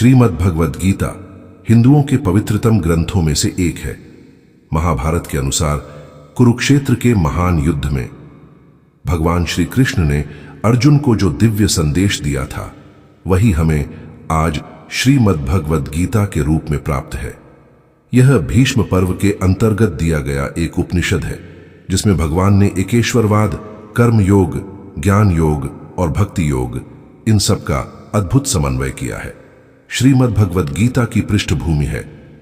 श्रीमद् भगवद गीता हिंदुओं के पवित्रतम ग्रंथों में से एक है। महाभारत के अनुसार कुरुक्षेत्र के महान युद्ध में भगवान श्री कृष्ण ने अर्जुन को जो दिव्य संदेश दिया था, वही हमें आज श्रीमद् भगवद गीता के रूप में प्राप्त है। यह भीष्म पर्व के अंतर्गत दिया गया एक उपनिषद है, जिसमें भगवान ने एकेश्वरवाद, कर्म योग, ज्ञान योग और भक्ति योग, इन सब का अद्भुत समन्वय किया है। श्रीमद् भगवद गीता की पृष्ठभूमि है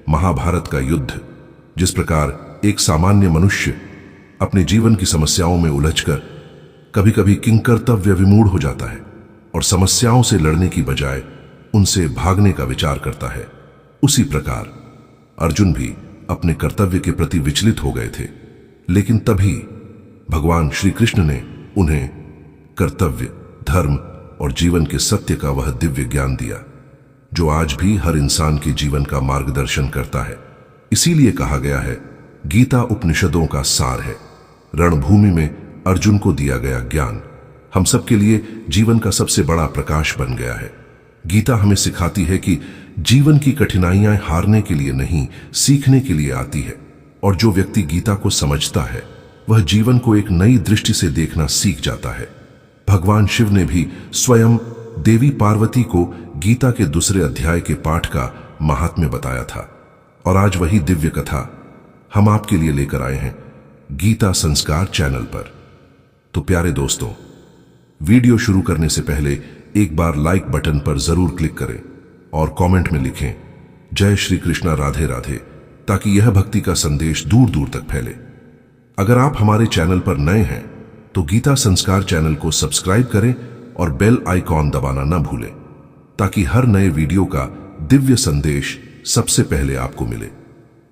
महाभारत का युद्ध। जिस प्रकार एक सामान्य मनुष्य अपने जीवन की समस्याओं में उलझकर कभी कभी किंकर्तव्य विमूढ़ हो जाता है और समस्याओं से लड़ने की बजाय उनसे भागने का विचार करता है, उसी प्रकार अर्जुन भी अपने कर्तव्य के प्रति विचलित हो गए थे। लेकिन तभी भगवान श्री कृष्ण ने उन्हें कर्तव्य, धर्म और जीवन के सत्य का वह दिव्य ज्ञान दिया, जो आज भी हर इंसान के जीवन का मार्गदर्शन करता है। इसीलिए कहा गया है, गीता उपनिषदों का सार है। रणभूमि में अर्जुन को दिया गया ज्ञान हम सबके लिए जीवन का सबसे बड़ा प्रकाश बन गया है। गीता हमें सिखाती है कि जीवन की कठिनाइयां हारने के लिए नहीं, सीखने के लिए आती है, और जो व्यक्ति गीता को समझता है, वह जीवन को एक नई दृष्टि से देखना सीख जाता है। भगवान शिव ने भी स्वयं देवी पार्वती को गीता के दूसरे अध्याय के पाठ का महात्म्य बताया था, और आज वही दिव्य कथा हम आपके लिए लेकर आए हैं गीता संस्कार चैनल पर। तो प्यारे दोस्तों, वीडियो शुरू करने से पहले एक बार लाइक बटन पर जरूर क्लिक करें और कमेंट में लिखें जय श्री कृष्णा, राधे राधे, ताकि यह भक्ति का संदेश दूर दूर तक फैले। अगर आप हमारे चैनल पर नए हैं तो गीता संस्कार चैनल को सब्सक्राइब करें और बेल आइकॉन दबाना न भूलें, ताकि हर नए वीडियो का दिव्य संदेश सबसे पहले आपको मिले।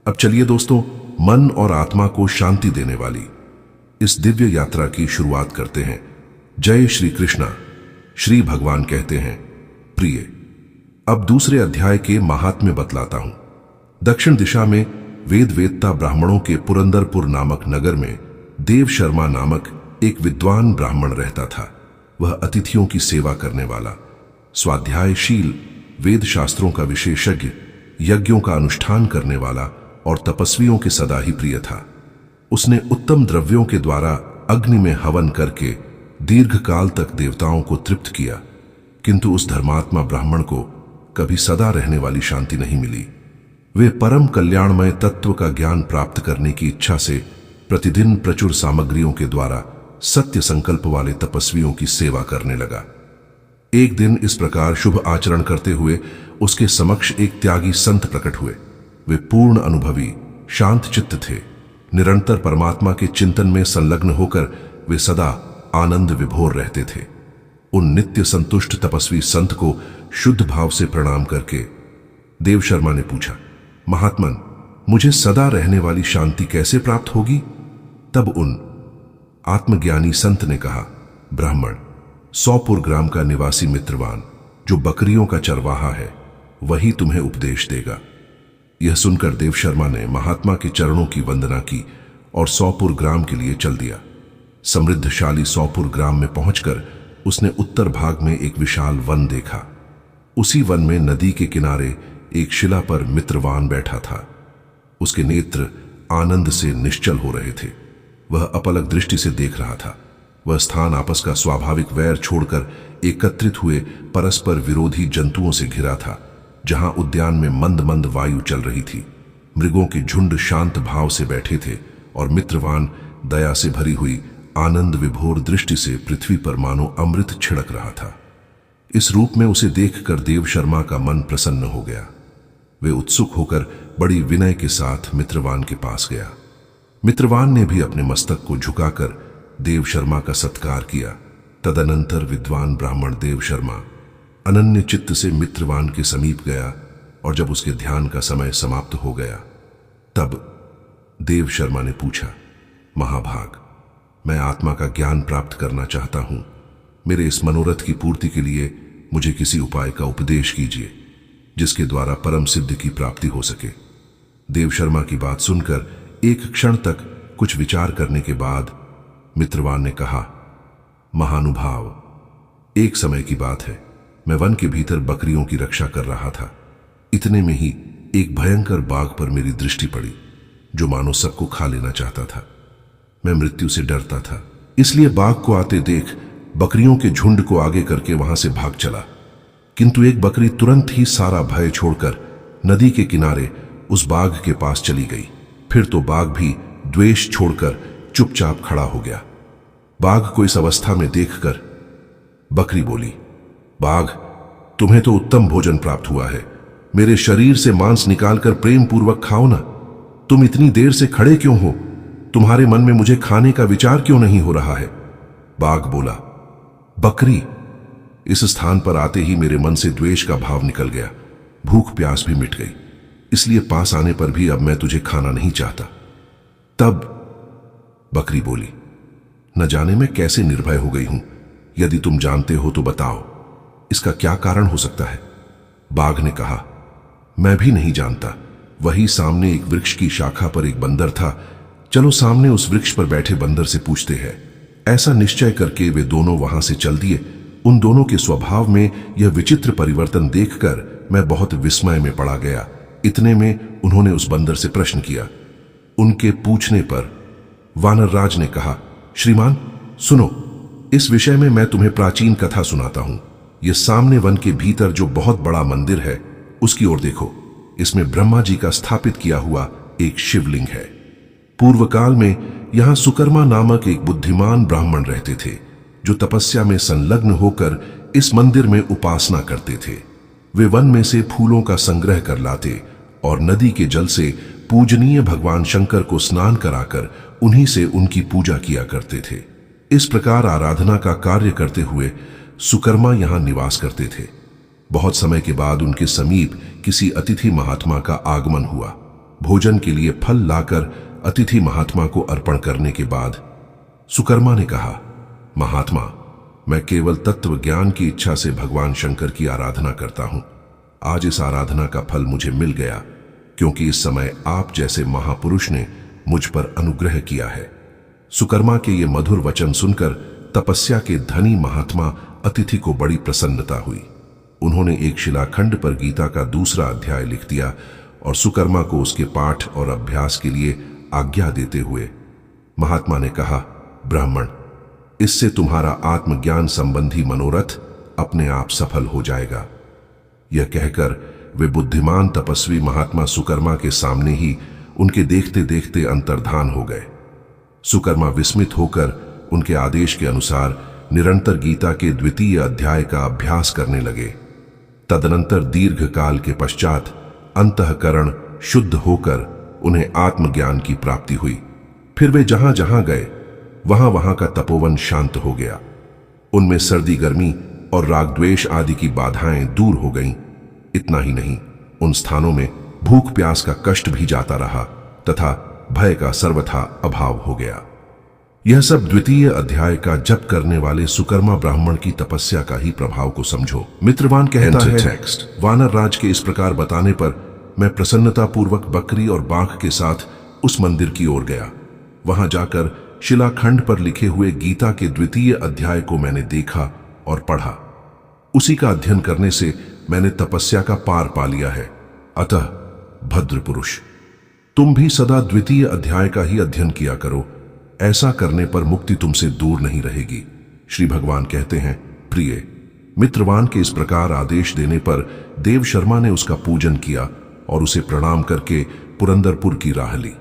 अब चलिए दोस्तों, मन और आत्मा को शांति देने वाली इस दिव्य यात्रा की शुरुआत करते हैं। जय श्री कृष्णा। श्री भगवान कहते हैं, प्रिय, अब दूसरे अध्याय के महात्म्य बतलाता हूं। दक्षिण दिशा में वेदता ब्राह्मणों के पुरंदरपुर नामक नगर में देव शर्मा नामक एक विद्वान ब्राह्मण रहता था। वह अतिथियों की सेवा करने वाला, स्वाध्यायशील, वेद शास्त्रों का विशेषज्ञ, यज्ञों का अनुष्ठान करने वाला और तपस्वियों के सदा ही प्रिय था। उसने उत्तम द्रव्यों के द्वारा अग्नि में हवन करके दीर्घ काल तक देवताओं को तृप्त किया, किंतु उस धर्मात्मा ब्राह्मण को कभी सदा रहने वाली शांति नहीं मिली। वे परम कल्याणमय तत्व का ज्ञान प्राप्त करने की इच्छा से प्रतिदिन प्रचुर सामग्रियों के द्वारा सत्य संकल्प वाले तपस्वियों की सेवा करने लगा। एक दिन इस प्रकार शुभ आचरण करते हुए उसके समक्ष एक त्यागी संत प्रकट हुए। वे पूर्ण अनुभवी, शांत चित्त थे। निरंतर परमात्मा के चिंतन में संलग्न होकर वे सदा आनंद विभोर रहते थे। उन नित्य संतुष्ट तपस्वी संत को शुद्ध भाव से प्रणाम करके देव शर्मा ने पूछा, महात्मन, मुझे सदा रहने वाली शांति कैसे प्राप्त होगी? तब उन आत्मज्ञानी संत ने कहा, ब्राह्मण, 100 ग्राम का निवासी मित्रवान, जो बकरियों का चरवाहा है, वही तुम्हें उपदेश देगा। यह सुनकर देव शर्मा ने महात्मा के चरणों की वंदना की और 100 ग्राम के लिए चल दिया। समृद्धशाली 100 ग्राम में पहुंचकर उसने उत्तर भाग में एक विशाल वन देखा। उसी वन में नदी के किनारे एक शिला पर मित्रवान बैठा था। उसके नेत्र आनंद से निश्चल हो रहे थे। वह अपलक दृष्टि से देख रहा था। वह स्थान आपस का स्वाभाविक वैर छोड़कर एकत्रित हुए परस्पर विरोधी जंतुओं से घिरा था, जहां उद्यान में मंद मंद वायु चल रही थी। मृगों के झुंड शांत भाव से बैठे थे और मित्रवान दया से भरी हुई आनंद विभोर दृष्टि से पृथ्वी पर मानो अमृत छिड़क रहा था। इस रूप में उसे देखकर देव शर्मा का मन प्रसन्न हो गया। वे उत्सुक होकर बड़ी विनय के साथ मित्रवान के पास गया। मित्रवान ने भी अपने मस्तक को झुकाकर देव शर्मा का सत्कार किया। तदनंतर विद्वान ब्राह्मण देव शर्मा अनन्य चित्त से मित्रवान के समीप गया, और जब उसके ध्यान का समय समाप्त हो गया, तब देव शर्मा ने पूछा, महाभाग, मैं आत्मा का ज्ञान प्राप्त करना चाहता हूं। मेरे इस मनोरथ की पूर्ति के लिए मुझे किसी उपाय का उपदेश कीजिए, जिसके द्वारा परम सिद्धि की प्राप्ति हो सके। देव शर्मा की बात सुनकर एक क्षण तक कुछ विचार करने के बाद मित्रवान ने कहा, महानुभाव, एक समय की बात है, मैं वन के भीतर बकरियों की रक्षा कर रहा था। इतने में ही एक भयंकर बाघ पर मेरी दृष्टि पड़ी, जो मानो सबको खा लेना चाहता था। मैं मृत्यु से डरता था, इसलिए बाघ को आते देख बकरियों के झुंड को आगे करके वहां से भाग चला। किंतु एक बकरी तुरंत ही सारा भय छोड़कर नदी के किनारे उस बाघ के पास चली गई। फिर तो बाघ भी द्वेष छोड़कर चुपचाप खड़ा हो गया। बाघ को इस अवस्था में देखकर बकरी बोली, बाघ, तुम्हें तो उत्तम भोजन प्राप्त हुआ है। मेरे शरीर से मांस निकालकर प्रेम पूर्वक खाओ ना। तुम इतनी देर से खड़े क्यों हो? तुम्हारे मन में मुझे खाने का विचार क्यों नहीं हो रहा है? बाघ बोला, बकरी, इस स्थान पर आते ही मेरे मन से द्वेष का भाव निकल गया। भूख प्यास भी मिट गई, इसलिए पास आने पर भी अब मैं तुझे खाना नहीं चाहता। तब बकरी बोली, न जाने मैं कैसे निर्भय हो गई हूं। यदि तुम जानते हो तो बताओ, इसका क्या कारण हो सकता है? बाघ ने कहा, मैं भी नहीं जानता। वही सामने एक वृक्ष की शाखा पर एक बंदर था। चलो सामने उस वृक्ष पर बैठे बंदर से पूछते हैं। ऐसा निश्चय करके वे दोनों वहां से चल दिए। उन दोनों के स्वभाव में यह विचित्र परिवर्तन देखकर मैं बहुत विस्मय में पड़ा गया। इतने में उन्होंने उस बंदर से प्रश्न किया। उनके पूछने पर वानरराज ने कहा, श्रीमान सुनो, इस विषय में मैं तुम्हें प्राचीन कथा सुनाता हूं। यह सामने वन के भीतर जो बहुत बड़ा मंदिर है, उसकी ओर देखो। इसमें ब्रह्मा जी का स्थापित किया हुआ एक शिवलिंग है। पूर्व काल में यहां सुकर्मा नामक एक बुद्धिमान ब्राह्मण रहते थे, जो तपस्या में संलग्न होकर इस मंदिर में उपासना करते थे। वे वन में से फूलों का संग्रह कर लाते और नदी के जल से पूजनीय भगवान शंकर को स्नान कराकर उन्हीं से उनकी पूजा किया करते थे। इस प्रकार आराधना का कार्य करते हुए सुकर्मा यहां निवास करते थे। बहुत समय के बाद उनके समीप किसी अतिथि महात्मा का आगमन हुआ। भोजन के लिए फल लाकर अतिथि महात्मा को अर्पण करने के बाद सुकर्मा ने कहा, महात्मा, मैं केवल तत्व ज्ञान की इच्छा से भगवान शंकर की आराधना करता हूं। आज इस आराधना का फल मुझे मिल गया, क्योंकि इस समय आप जैसे महापुरुष ने मुझ पर अनुग्रह किया है। सुकर्मा के ये मधुर वचन सुनकर तपस्या के धनी महात्मा अतिथि को बड़ी प्रसन्नता हुई। उन्होंने एक शिलाखंड पर गीता का दूसरा अध्याय लिख दिया और सुकर्मा को उसके पाठ और अभ्यास के लिए आज्ञा देते हुए महात्मा ने कहा, ब्राह्मण, इससे तुम्हारा आत्मज्ञान संबंधी मनोरथ अपने आप सफल हो जाएगा। यह कहकर वे बुद्धिमान तपस्वी महात्मा सुकर्मा के सामने ही उनके देखते देखते अंतर्धान हो गए। सुकर्मा विस्मित होकर उनके आदेश के अनुसार निरंतर गीता के द्वितीय अध्याय का अभ्यास करने लगे। तदनंतर दीर्घ काल के पश्चात अंतःकरण शुद्ध होकर उन्हें आत्मज्ञान की प्राप्ति हुई। फिर वे जहां जहां गए वहां वहां का तपोवन शांत हो गया। उनमें सर्दी गर्मी और राग द्वेष आदि की बाधाएं दूर हो गईं। इतना ही नहीं, उन स्थानों में भूख प्यास का कष्ट भी जाता रहा तथा भय का सर्वथा अभाव हो गया। यह सब द्वितीय अध्याय का जप करने वाले सुकर्मा ब्राह्मण की तपस्या का ही प्रभाव को समझो। मित्रवान कहता है, वानर राज के इस प्रकार बताने पर मैं प्रसन्नता पूर्वक बकरी और बाघ के साथ उस मंदिर की ओर गया। वहां जाकर शिलाखंड पर लिखे हुए गीता के द्वितीय अध्याय को मैंने देखा और पढ़ा। उसी का अध्ययन करने से मैंने तपस्या का पार पा लिया है। अतः भद्र पुरुष, तुम भी सदा द्वितीय अध्याय का ही अध्ययन किया करो। ऐसा करने पर मुक्ति तुमसे दूर नहीं रहेगी। श्री भगवान कहते हैं, प्रिय मित्रवान के इस प्रकार आदेश देने पर देव शर्मा ने उसका पूजन किया और उसे प्रणाम करके पुरंदरपुर की राह ली।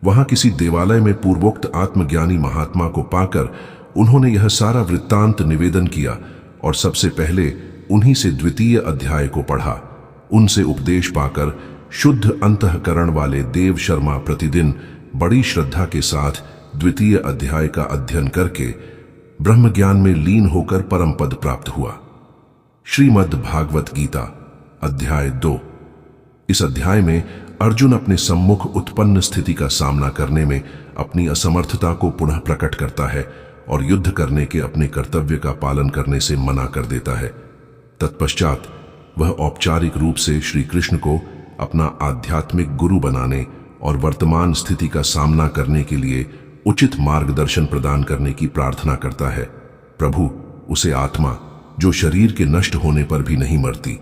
वहां किसी देवालय में पूर्वोक्त आत्मज्ञानी महात्मा को पाकर उन्होंने यह सारा वृत्तांत निवेदन किया और सबसे पहले उन्हीं से द्वितीय अध्याय को पढ़ा। उनसे उपदेश पाकर शुद्ध अंतःकरण वाले देव शर्मा प्रतिदिन बड़ी श्रद्धा के साथ द्वितीय अध्याय का अध्ययन करके ब्रह्म ज्ञान में लीन होकर परम पद प्राप्त हुआ। श्रीमद् भागवत गीता अध्याय 2। इस अध्याय में अर्जुन अपने सम्मुख उत्पन्न स्थिति का सामना करने में अपनी असमर्थता को पुनः प्रकट करता है और युद्ध करने के अपने कर्तव्य का पालन करने से मना कर देता है। तत्पश्चात वह औपचारिक रूप से श्री कृष्ण को अपना आध्यात्मिक गुरु बनाने और वर्तमान स्थिति का सामना करने के लिए उचित मार्गदर्शन प्रदान करने की प्रार्थना करता है। प्रभु उसे आत्मा जो शरीर के नष्ट होने पर भी नहीं मरती,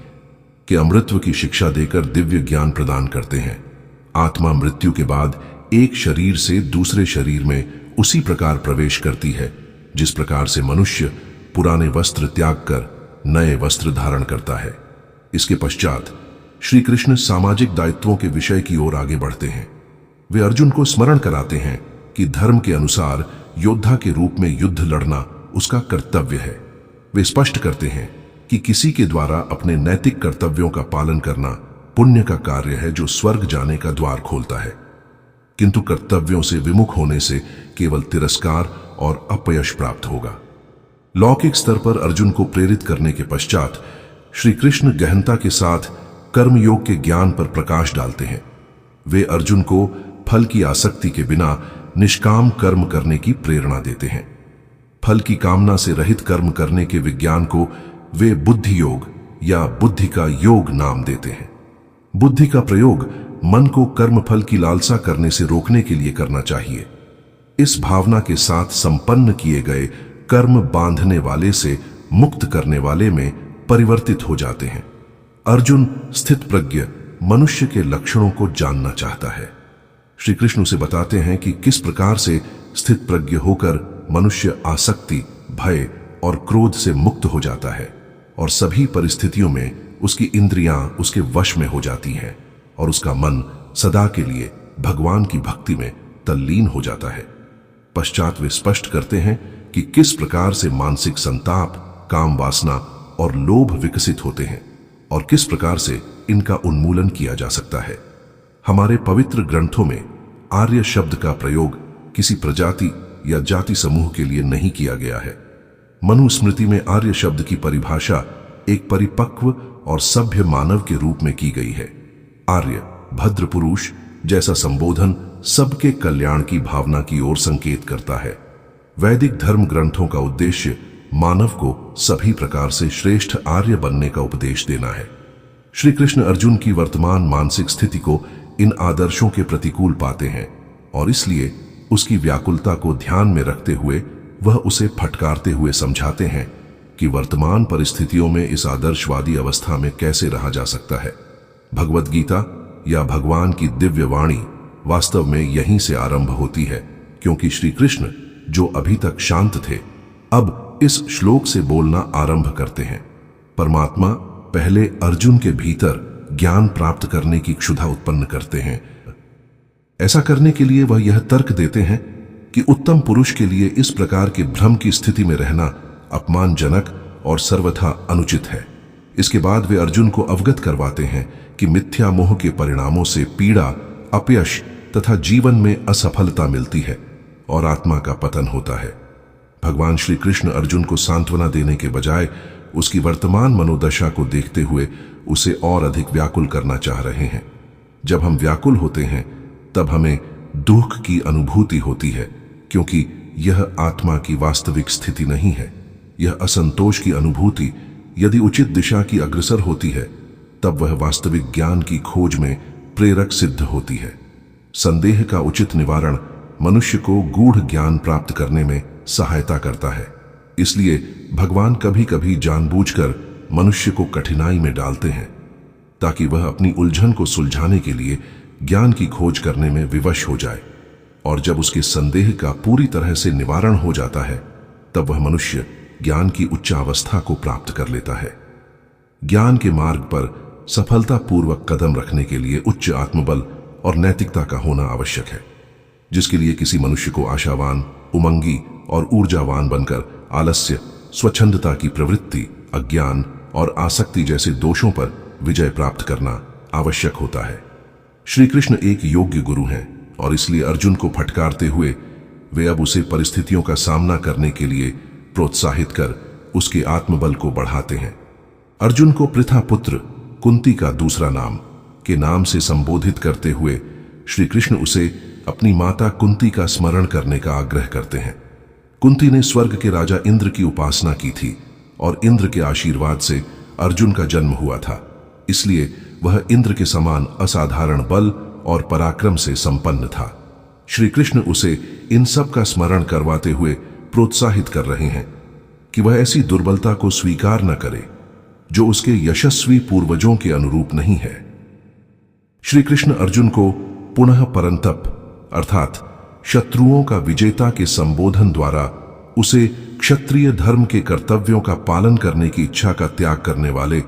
कि अमृतत्व की शिक्षा देकर दिव्य ज्ञान प्रदान करते हैं। आत्मा मृत्यु के बाद एक शरीर से दूसरे शरीर में उसी प्रकार प्रवेश करती है जिस प्रकार से मनुष्य पुराने वस्त्र त्याग कर नए वस्त्र धारण करता है। इसके पश्चात श्री कृष्ण सामाजिक दायित्वों के विषय की ओर आगे बढ़ते हैं। वे अर्जुन को स्मरण कराते हैं कि धर्म के अनुसार योद्धा के रूप में युद्ध लड़ना उसका कर्तव्य है। वे स्पष्ट करते हैं कि किसी के द्वारा अपने नैतिक कर्तव्यों का पालन करना पुण्य का कार्य है जो स्वर्ग जाने का द्वार खोलता है, किंतु कर्तव्यों से विमुख होने से केवल तिरस्कार और अपयश प्राप्त होगा। लौकिक स्तर पर अर्जुन को प्रेरित करने के पश्चात श्री कृष्ण गहनता के साथ कर्मयोग के ज्ञान पर प्रकाश डालते हैं। वे अर्जुन को फल की आसक्ति के बिना निष्काम कर्म करने की प्रेरणा देते हैं। फल की कामना से रहित कर्म करने के विज्ञान को वे बुद्धि योग या बुद्धि का योग नाम देते हैं। बुद्धि का प्रयोग मन को कर्म फल की लालसा करने से रोकने के लिए करना चाहिए। इस भावना के साथ संपन्न किए गए कर्म बांधने वाले से मुक्त करने वाले में परिवर्तित हो जाते हैं। अर्जुन स्थित प्रज्ञ मनुष्य के लक्षणों को जानना चाहता है। श्री कृष्ण उसे बताते हैं कि किस प्रकार से स्थित प्रज्ञ होकर मनुष्य आसक्ति, भय और क्रोध से मुक्त हो जाता है और सभी परिस्थितियों में उसकी इंद्रियां उसके वश में हो जाती हैं और उसका मन सदा के लिए भगवान की भक्ति में तल्लीन हो जाता है। पश्चात वे स्पष्ट करते हैं कि किस प्रकार से मानसिक संताप, काम वासना और लोभ विकसित होते हैं और किस प्रकार से इनका उन्मूलन किया जा सकता है। हमारे पवित्र ग्रंथों में आर्य शब्द का प्रयोग किसी प्रजाति या जाति समूह के लिए नहीं किया गया है। मनुस्मृति में आर्य शब्द की परिभाषा एक परिपक्व और सभ्य मानव के रूप में की गई है। आर्य, भद्र पुरुष जैसा संबोधन सबके कल्याण की भावना की ओर संकेत करता है। वैदिक धर्म ग्रंथों का उद्देश्य मानव को सभी प्रकार से श्रेष्ठ आर्य बनने का उपदेश देना है। श्री कृष्ण अर्जुन की वर्तमान मानसिक स्थिति को इन आदर्शों के प्रतिकूल पाते हैं और इसलिए उसकी व्याकुलता को ध्यान में रखते हुए वह उसे फटकारते हुए समझाते हैं कि वर्तमान परिस्थितियों में इस आदर्शवादी अवस्था में कैसे रहा जा सकता है। भगवद गीता या भगवान की दिव्य वाणी वास्तव में यहीं से आरंभ होती है, क्योंकि श्री कृष्ण जो अभी तक शांत थे अब इस श्लोक से बोलना आरंभ करते हैं। परमात्मा पहले अर्जुन के भीतर ज्ञान प्राप्त करने की क्षुधा उत्पन्न करते हैं। ऐसा करने के लिए वह यह तर्क देते हैं कि उत्तम पुरुष के लिए इस प्रकार के भ्रम की स्थिति में रहना अपमानजनक और सर्वथा अनुचित है। इसके बाद वे अर्जुन को अवगत करवाते हैं कि मिथ्या मोह के परिणामों से पीड़ा, अपयश तथा जीवन में असफलता मिलती है और आत्मा का पतन होता है। भगवान श्री कृष्ण अर्जुन को सांत्वना देने के बजाय उसकी वर्तमान मनोदशा को देखते हुए उसे और अधिक व्याकुल करना चाह रहे हैं। जब हम व्याकुल होते हैं तब हमें दुख की अनुभूति होती है, क्योंकि यह आत्मा की वास्तविक स्थिति नहीं है। यह असंतोष की अनुभूति यदि उचित दिशा की अग्रसर होती है तब वह वास्तविक ज्ञान की खोज में प्रेरक सिद्ध होती है। संदेह का उचित निवारण मनुष्य को गूढ़ ज्ञान प्राप्त करने में सहायता करता है। इसलिए भगवान कभी कभी जानबूझकर मनुष्य को कठिनाई में डालते हैं ताकि वह अपनी उलझन को सुलझाने के लिए ज्ञान की खोज करने में विवश हो जाए, और जब उसके संदेह का पूरी तरह से निवारण हो जाता है तब वह मनुष्य ज्ञान की उच्चावस्था को प्राप्त कर लेता है। ज्ञान के मार्ग पर सफलतापूर्वक कदम रखने के लिए उच्च आत्मबल और नैतिकता का होना आवश्यक है, जिसके लिए किसी मनुष्य को आशावान, उमंगी और ऊर्जावान बनकर आलस्य, स्वच्छंदता की प्रवृत्ति, अज्ञान और आसक्ति जैसे दोषों पर विजय प्राप्त करना आवश्यक होता है। श्री कृष्ण एक योग्य गुरु हैं और इसलिए अर्जुन को फटकारते हुए वे अब उसे परिस्थितियों का सामना करने के लिए प्रोत्साहित कर उसके आत्मबल को बढ़ाते हैं। अर्जुन को पृथा पुत्र कुंती का दूसरा नाम के नाम से संबोधित करते हुए श्री कृष्ण उसे अपनी माता कुंती का स्मरण करने का आग्रह करते हैं। कुंती ने स्वर्ग के राजा इंद्र की उपासना की थी और इंद्र के आशीर्वाद से अर्जुन का जन्म हुआ था, इसलिए वह इंद्र के समान असाधारण बल और पराक्रम से संपन्न था। श्री कृष्ण उसे इन सब का स्मरण करवाते हुए प्रोत्साहित कर रहे हैं। कि वह ऐसी दुर्बलता को स्वीकार न करे जो उसके यशस्वी पूर्वजों के अनुरूप नहीं है। श्री कृष्ण अर्जुन को पुनः परंतप अर्थात शत्रुओं का विजेता के संबोधन द्वारा उसे क्षत्रिय धर्म के कर्तव्यों का पालन करने की इच्छा का त्याग करने वाले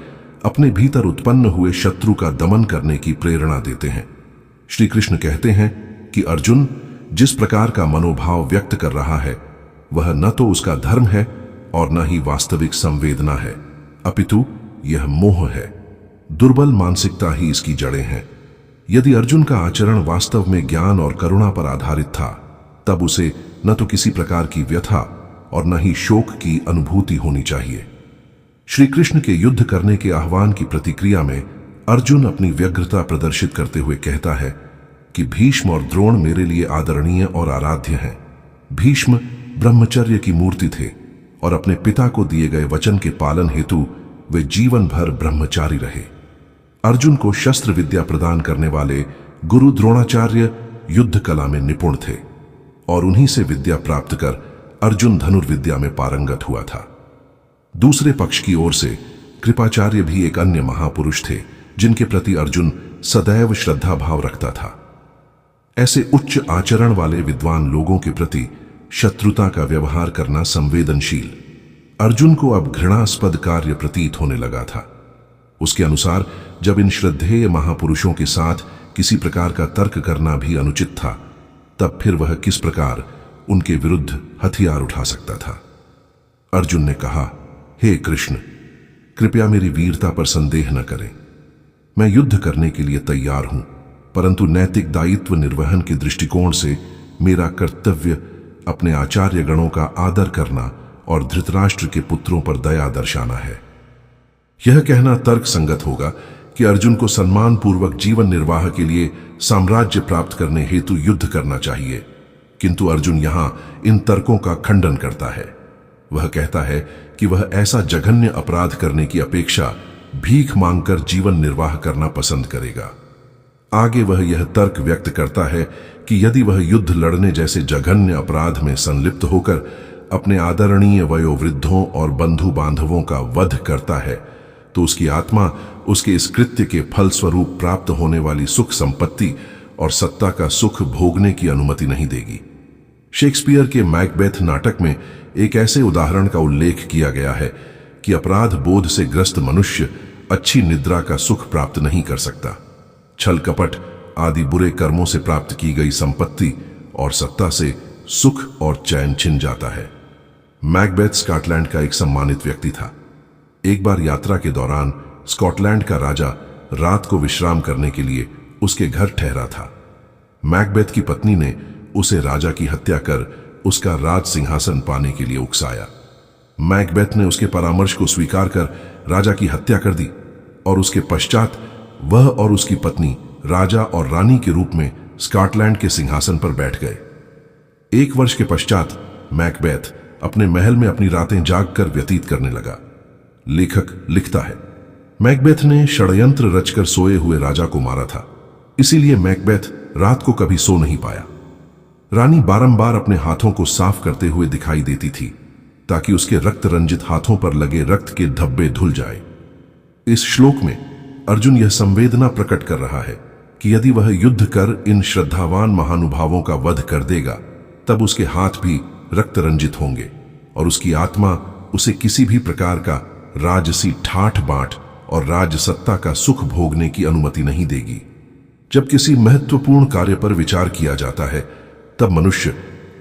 अपने भीतर उत्पन्न हुए शत्रु का दमन करने की प्रेरणा देते हैं। श्री कृष्ण कहते हैं कि अर्जुन जिस प्रकार का मनोभाव व्यक्त कर रहा है वह न तो उसका धर्म है और न ही वास्तविक संवेदना है, अपितु यह मोह है। दुर्बल मानसिकता ही इसकी जड़ें हैं। यदि अर्जुन का आचरण वास्तव में ज्ञान और करुणा पर आधारित था तब उसे न तो किसी प्रकार की व्यथा और न ही शोक की अनुभूति होनी चाहिए। श्री कृष्ण के युद्ध करने के आह्वान की प्रतिक्रिया में अर्जुन अपनी व्यग्रता प्रदर्शित करते हुए कहता है कि भीष्म और द्रोण मेरे लिए आदरणीय और आराध्य हैं। भीष्म ब्रह्मचर्य की मूर्ति थे और अपने पिता को दिए गए वचन के पालन हेतु वे जीवन भर ब्रह्मचारी रहे। अर्जुन को शस्त्र विद्या प्रदान करने वाले गुरु द्रोणाचार्य युद्ध कला में निपुण थे और उन्हीं से विद्या प्राप्त कर अर्जुन धनुर्विद्या में पारंगत हुआ था। दूसरे पक्ष की ओर से कृपाचार्य भी एक अन्य महापुरुष थे जिनके प्रति अर्जुन सदैव श्रद्धा भाव रखता था। ऐसे उच्च आचरण वाले विद्वान लोगों के प्रति शत्रुता का व्यवहार करना संवेदनशील अर्जुन को अब घृणास्पद कार्य प्रतीत होने लगा था। उसके अनुसार जब इन श्रद्धेय महापुरुषों के साथ किसी प्रकार का तर्क करना भी अनुचित था, तब फिर वह किस प्रकार उनके विरुद्ध हथियार उठा सकता था। अर्जुन ने कहा, हे कृष्ण, कृपया मेरी वीरता पर संदेह न करें। मैं युद्ध करने के लिए तैयार हूं, परंतु नैतिक दायित्व निर्वहन के दृष्टिकोण से मेरा कर्तव्य अपने आचार्य गणों का आदर करना और धृतराष्ट्र के पुत्रों पर दया दर्शाना है। यह कहना तर्क संगत होगा कि अर्जुन को सम्मान पूर्वक जीवन निर्वाह के लिए साम्राज्य प्राप्त करने हेतु युद्ध करना चाहिए, किंतु अर्जुन यहां इन तर्कों का खंडन करता है। वह कहता है कि वह ऐसा जघन्य अपराध करने की अपेक्षा भीख मांगकर जीवन निर्वाह करना पसंद करेगा। आगे वह यह तर्क व्यक्त करता है कि यदि वह युद्ध लड़ने जैसे जघन्य अपराध में संलिप्त होकर अपने आदरणीय वयोवृद्धों और बंधु बांधवों का वध करता है तो उसकी आत्मा उसके इस कृत्य के फल स्वरूप प्राप्त होने वाली सुख संपत्ति और सत्ता का सुख भोगने की अनुमति नहीं देगी। शेक्सपियर के मैकबेथ नाटक में एक ऐसे उदाहरण का उल्लेख किया गया है कि अपराध बोध से ग्रस्त मनुष्य अच्छी निद्रा का सुख प्राप्त नहीं कर सकता। छल कपट आदि बुरे कर्मों से प्राप्त की गई संपत्ति और सत्ता से सुख और चैन छिन जाता है। मैकबेथ स्कॉटलैंड का एक सम्मानित व्यक्ति था। एक बार यात्रा के दौरान स्कॉटलैंड का राजा रात को विश्राम करने के लिए उसके घर ठहरा था। मैकबेथ की पत्नी ने उसे राजा की हत्या कर उसका राज सिंहासन पाने के लिए उकसाया। मैकबेथ ने उसके परामर्श को स्वीकार कर राजा की हत्या कर दी और उसके पश्चात वह और उसकी पत्नी राजा और रानी के रूप में स्कॉटलैंड के सिंहासन पर बैठ गए। 1 वर्ष के पश्चात मैकबेथ अपने महल में अपनी रातें जागकर व्यतीत करने लगा। लेखक लिखता है, मैकबेथ ने षड्यंत्र रचकर सोए हुए राजा को मारा था, इसीलिए मैकबेथ रात को कभी सो नहीं पाया। रानी बारंबार अपने हाथों को साफ करते हुए दिखाई देती थी ताकि उसके रक्त रंजित हाथों पर लगे रक्त के धब्बे धुल जाए। इस श्लोक में अर्जुन यह संवेदना प्रकट कर रहा है कि यदि वह युद्ध कर इन श्रद्धावान महानुभावों का वध कर देगा तब उसके हाथ भी रक्त रंजित होंगे और उसकी आत्मा उसे किसी भी प्रकार का राजसी ठाठ बांट और राजसत्ता का सुख भोगने की अनुमति नहीं देगी। जब किसी महत्वपूर्ण कार्य पर विचार किया जाता है तब मनुष्य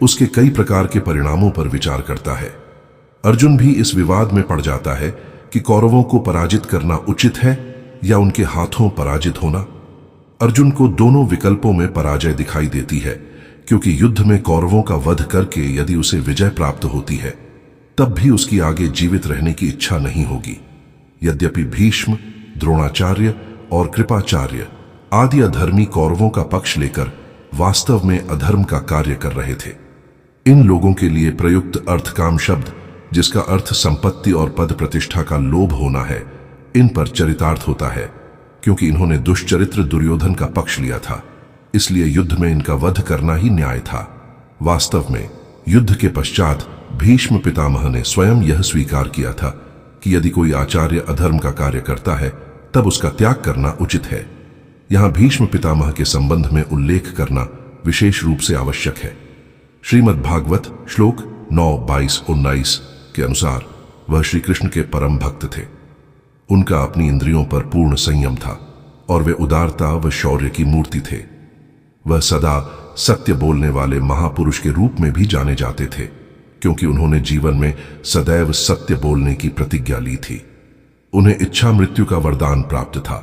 उसके कई प्रकार के परिणामों पर विचार करता है। अर्जुन भी इस विवाद में पड़ जाता है कि कौरवों को पराजित करना उचित है या उनके हाथों पराजित होना। अर्जुन को दोनों विकल्पों में पराजय दिखाई देती है, क्योंकि युद्ध में कौरवों का वध करके यदि उसे विजय प्राप्त होती है तब भी उसकी आगे जीवित रहने की इच्छा नहीं होगी। यद्यपि भीष्म, द्रोणाचार्य और कृपाचार्य आदि अधर्मी कौरवों का पक्ष लेकर वास्तव में अधर्म का कार्य कर रहे थे। इन लोगों के लिए प्रयुक्त अर्थकाम शब्द, जिसका अर्थ संपत्ति और पद प्रतिष्ठा का लोभ होना है, इन पर चरितार्थ होता है, क्योंकि इन्होंने दुष्चरित्र दुर्योधन का पक्ष लिया था, इसलिए युद्ध में इनका वध करना ही न्याय था। वास्तव में युद्ध के पश्चात भीष्म पितामह ने स्वयं यह स्वीकार किया था कि यदि कोई आचार्य अधर्म का कार्य करता है तब उसका त्याग करना उचित है। यहां भीष्म पितामह के संबंध में उल्लेख करना विशेष रूप से आवश्यक है। श्रीमद् भागवत श्लोक 9, 22, 19 के अनुसार वह श्री कृष्ण के परम भक्त थे। उनका अपनी इंद्रियों पर पूर्ण संयम था और वे उदारता व शौर्य की मूर्ति थे। वह सदा सत्य बोलने वाले महापुरुष के रूप में भी जाने जाते थे, क्योंकि उन्होंने जीवन में सदैव सत्य बोलने की प्रतिज्ञा ली थी। उन्हें इच्छा मृत्यु का वरदान प्राप्त था,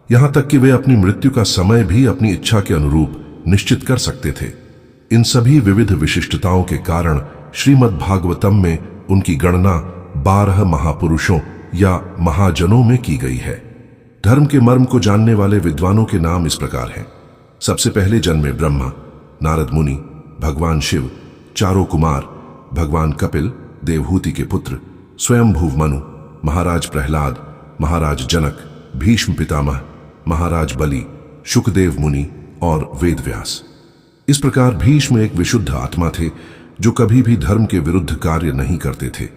यहां तक कि वे अपनी मृत्यु का समय भी अपनी इच्छा के अनुरूप निश्चित कर सकते थे। इन सभी विविध विशिष्टताओं के कारण श्रीमद् भागवतम में उनकी गणना 12 महापुरुषों या महाजनों में की गई है। धर्म के मर्म को जानने वाले विद्वानों के नाम इस प्रकार हैं। सबसे पहले जन्मे ब्रह्मा, नारद मुनि, भगवान शिव, चारों कुमार, भगवान कपिल, देवहूति के पुत्र, स्वयंभुव मनु, महाराज प्रहलाद, महाराज जनक, भीष्म पितामह, महाराज बलि, शुकदेव मुनि और वेदव्यास। इस प्रकार भीष्म एक विशुद्ध आत्मा थे जो कभी भी धर्म के विरुद्ध कार्य नहीं करते थे।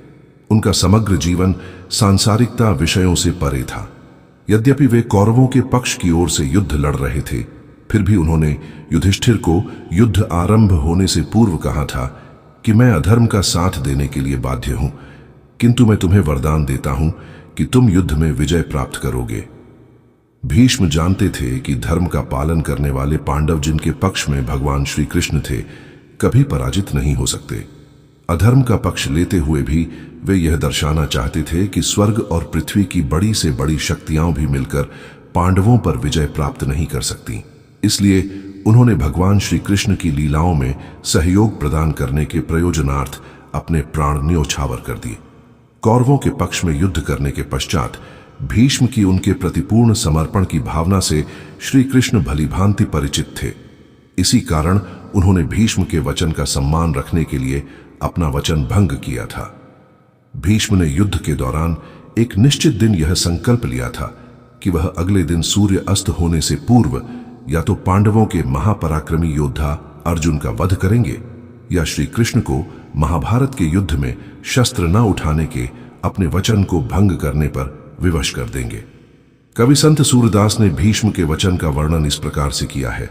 उनका समग्र जीवन सांसारिकता विषयों से परे था। यद्यपि वे कौरवों के पक्ष की ओर से युद्ध लड़ रहे थे, फिर भी उन्होंने युधिष्ठिर को युद्ध आरंभ होने से पूर्व कहा था कि मैं अधर्म का साथ देने के लिए बाध्य हूं, किंतु मैं तुम्हें वरदान देता हूं कि तुम युद्ध में विजय प्राप्त करोगे। भीष्म जानते थे कि धर्म का पालन करने वाले पांडव जिनके पक्ष में भगवान श्री कृष्ण थे कभी पराजित नहीं हो सकते। अधर्म का पक्ष लेते हुए भी वे यह दर्शाना चाहते थे कि स्वर्ग और पृथ्वी की बड़ी से बड़ी शक्तियां भी मिलकर पांडवों पर विजय प्राप्त नहीं कर सकती। इसलिए उन्होंने भगवान श्री कृष्ण की लीलाओं में सहयोग प्रदान करने के प्रयोजनार्थ अपने प्राण न्योछावर कर दिए। कौरवों के पक्ष में युद्ध करने के पश्चात भीष्म की उनके प्रति पूर्ण समर्पण की भावना से श्री कृष्ण भलीभांति परिचित थे। इसी कारण उन्होंने भीष्म के वचन का सम्मान रखने के लिए अपना वचन भंग किया था। भीष्म ने युद्ध के दौरान एक निश्चित दिन यह संकल्प लिया था कि वह अगले दिन सूर्य अस्त होने से पूर्व या तो पांडवों के महापराक्रमी योद्धा अर्जुन का वध करेंगे या श्री कृष्ण को महाभारत के युद्ध में शस्त्र न उठाने के अपने वचन को भंग करने पर विवश कर देंगे। कवि संत सूरदास ने भीष्म के वचन का वर्णन इस प्रकार से किया है।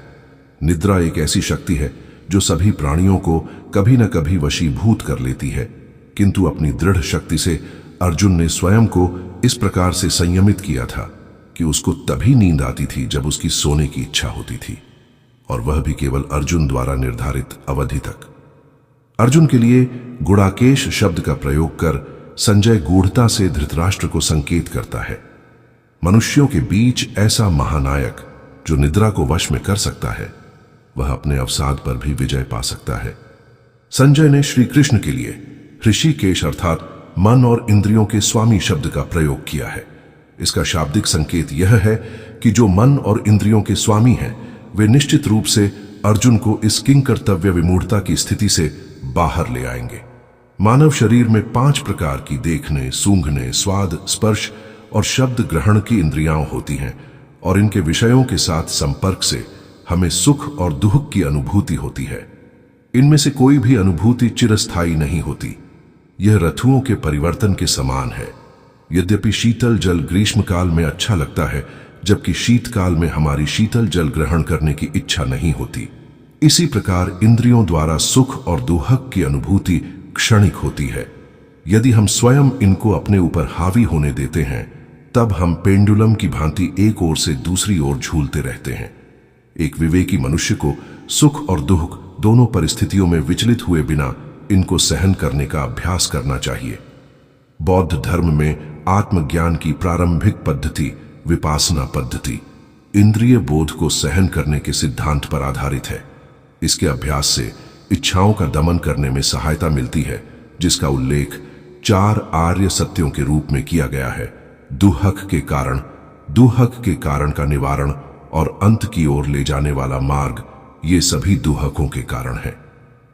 निद्रा एक ऐसी शक्ति है जो सभी प्राणियों को कभी न कभी वशीभूत कर लेती है, किंतु अपनी दृढ़ शक्ति से अर्जुन ने स्वयं को इस प्रकार से संयमित किया था कि उसको तभी नींद आती थी जब उसकी सोने की इच्छा होती थी, और वह भी केवल अर्जुन द्वारा निर्धारित अवधि तक। अर्जुन के लिए गुणाकेश शब्द का प्रयोग कर संजय गूढ़ता से धृतराष्ट्र को संकेत करता है। मनुष्यों के बीच ऐसा महानायक जो निद्रा को वश में कर सकता है, वह अपने अवसाद पर भी विजय पा सकता है। संजय ने श्री कृष्ण के लिए ऋषिकेश अर्थात मन और इंद्रियों के स्वामी शब्द का प्रयोग किया है। इसका शाब्दिक संकेत यह है कि जो मन और इंद्रियों के स्वामी हैं, वे निश्चित रूप से अर्जुन को इस किंकर्तव्य विमूढ़ता की स्थिति से बाहर ले आएंगे। मानव शरीर में 5 प्रकार की देखने, सूंघने, स्वाद, स्पर्श और शब्द ग्रहण की इंद्रियां होती हैं, और इनके विषयों के साथ संपर्क से हमें सुख और दुख की अनुभूति होती है। इनमें से कोई भी अनुभूति चिरस्थायी नहीं होती। यह ऋतुओं के परिवर्तन के समान है। यद्यपि शीतल जल ग्रीष्म काल में अच्छा लगता है, जबकि शीतकाल में हमारी शीतल जल ग्रहण करने की इच्छा नहीं होती। इसी प्रकार इंद्रियों द्वारा सुख और दुख की अनुभूति क्षणिक होती है। यदि हम स्वयं इनको अपने ऊपर हावी होने देते हैं, तब हम पेंडुलम की भांति एक ओर से दूसरी ओर झूलते रहते हैं। एक विवेकी मनुष्य को सुख और दुख दोनों परिस्थितियों में विचलित हुए बिना इनको सहन करने का अभ्यास करना चाहिए। बौद्ध धर्म में आत्मज्ञान की प्रारंभिक पद्धति विपासना पद्धति इंद्रिय बोध को सहन करने के सिद्धांत पर आधारित है। इसके अभ्यास से इच्छाओं का दमन करने में सहायता मिलती है, जिसका उल्लेख 4 आर्य सत्यों के रूप में किया गया है। दुहक के कारण का निवारण और अंत की ओर ले जाने वाला मार्ग, ये सभी दुहकों के कारण है।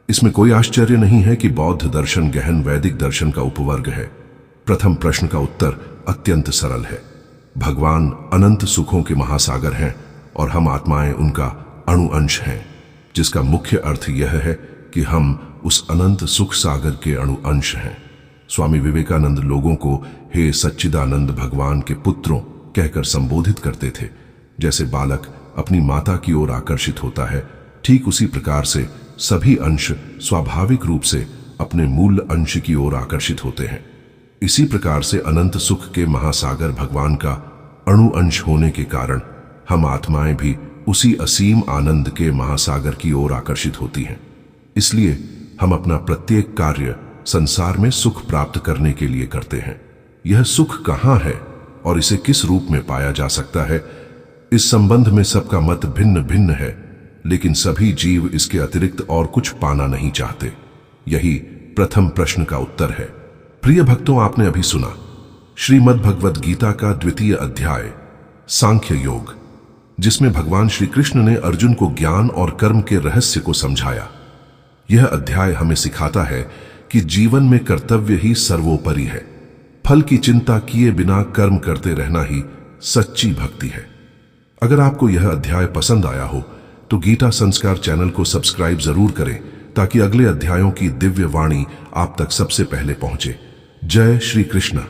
इसमें कोई आश्चर्य नहीं है कि बौद्ध दर्शन गहन वैदिक दर्शन का उपवर्ग है। प्रथम प्रश्न का उत्तर अत्यंत सरल है। भगवान अनंत सुखों के महासागर हैं और हम आत्माएं उनका अणु अंश हैं, जिसका मुख्य अर्थ यह है कि हम उस अनंत सुख सागर के अणु अंश हैं। स्वामी विवेकानंद लोगों को हे सच्चिदानंद भगवान के पुत्रों कहकर संबोधित करते थे। जैसे बालक अपनी माता की ओर आकर्षित होता है, ठीक उसी प्रकार से सभी अंश स्वाभाविक रूप से अपने मूल अंश की ओर आकर्षित होते हैं। इसी प्रकार से अनंत सुख के महासागर भगवान का अणु अंश होने के कारण हम आत्माएं भी उसी असीम आनंद के महासागर की ओर आकर्षित होती हैं। इसलिए हम अपना प्रत्येक कार्य संसार में सुख प्राप्त करने के लिए करते हैं। यह सुख कहाँ है और इसे किस रूप में पाया जा सकता है, इस संबंध में सबका मत भिन्न भिन्न है, लेकिन सभी जीव इसके अतिरिक्त और कुछ पाना नहीं चाहते। यही प्रथम प्रश्न का उत्तर है। प्रिय भक्तों, आपने अभी सुना श्रीमद् भगवद गीता का 2वां अध्याय सांख्य योग, जिसमें भगवान श्री कृष्ण ने अर्जुन को ज्ञान और कर्म के रहस्य को समझाया। यह अध्याय हमें सिखाता है कि जीवन में कर्तव्य ही सर्वोपरि है। फल की चिंता किए बिना कर्म करते रहना ही सच्ची भक्ति है। अगर आपको यह अध्याय पसंद आया हो तो गीता संस्कार चैनल को सब्सक्राइब जरूर करें, ताकि अगले अध्यायों की दिव्य वाणी आप तक सबसे पहले पहुंचे। जय श्री कृष्ण।